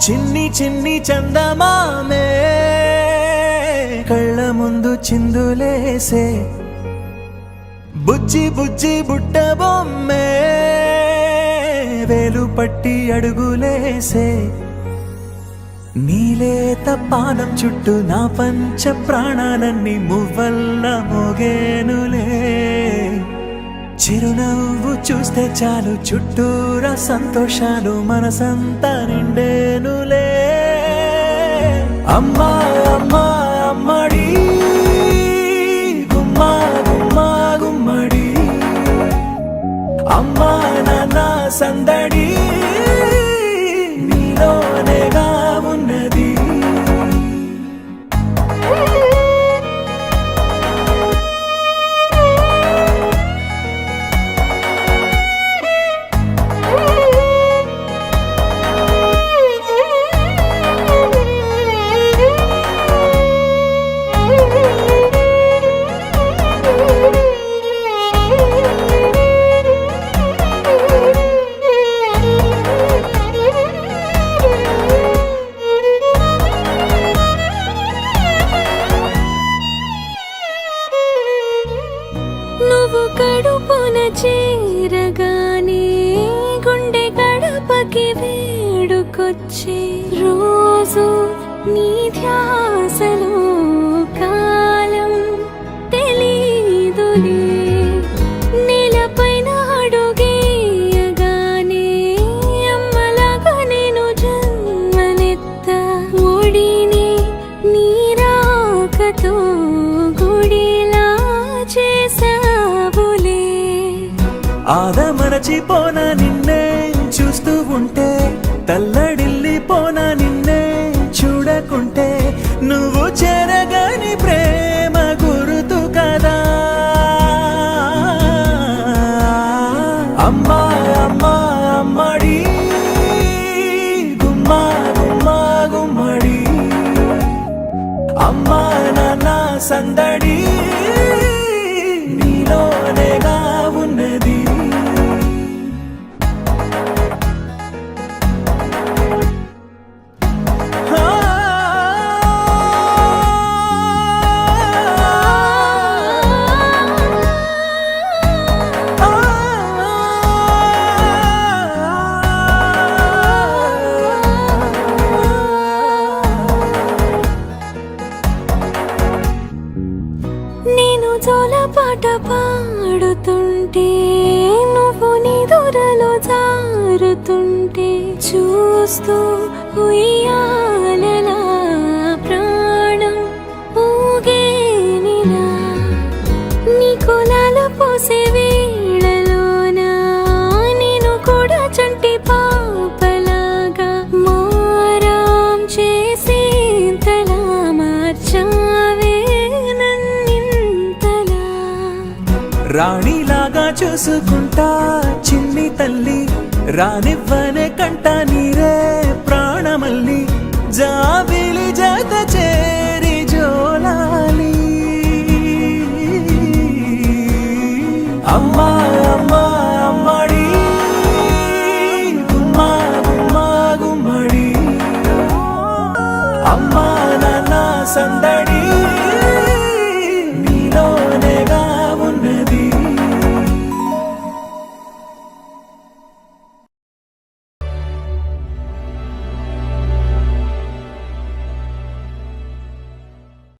చిన్ని చిన్ని చందమామే కళ్ళ ముందు చిందులేసే బుజ్జి బుజ్జి బుట్ట బొమ్మే వేలు పట్టి అడుగులేసే నీలేత పానం చుట్టూ నా పంచ ప్రాణాలన్నీ మువ్వల్ల మోగేనులే చిరునవ్వు చూస్తే చాలు చుట్టూరా సంతోషాలు మనసంతా నిండేనులే అమ్మా అమ్మా అమ్మడి గుమ్మా గుమ్మా గుమ్మడి అమ్మా నాన్న సందడి నీలోనేగా ఉన్నది నువ్వు కడుపున చేరగానే గుండె గడపకి వేడుకొచ్చే రోజు నీ ధ్యాసలో కాలం తెలీదులే నేలపైన అడుగేయగానే అమ్మలాగా నేను జన్మనెత్త ఒడిని నీ రాకతో గుడిలా చేసావులే ఆదమరచిపోనా నిన్నే చూస్తూ ఉంటే తల్లడిల్లిపోనా నిన్నే చూడకుంటే నువ్వు చెరగని ప్రేమ గురుతు కదా అమ్మా అమ్మా అమ్మడి గుమ్మా గుమ్మా గుమ్మడి అమ్మా నాన్న సందడి నీలోనేగా ఉన్నది నేను జోలపాట పాడుతుంటే నువ్వు నిదురలో జారుతుంటే చూస్తూ ఉయ్యాలలా ప్రాణం ఊగేనిలా నీ కులాల పోసే వేళలోన నేను కూడా చంటి పాపలాగా మారాం చేసేంతలా మార్చావే రాణిలాగా చూసుకుంటా చిన్ని తల్లి రానివ్వనే కంట నీరే ప్రాణమల్లి జాబిలి జత చేరి జోలాలి అమ్మా అమ్మా అమ్మా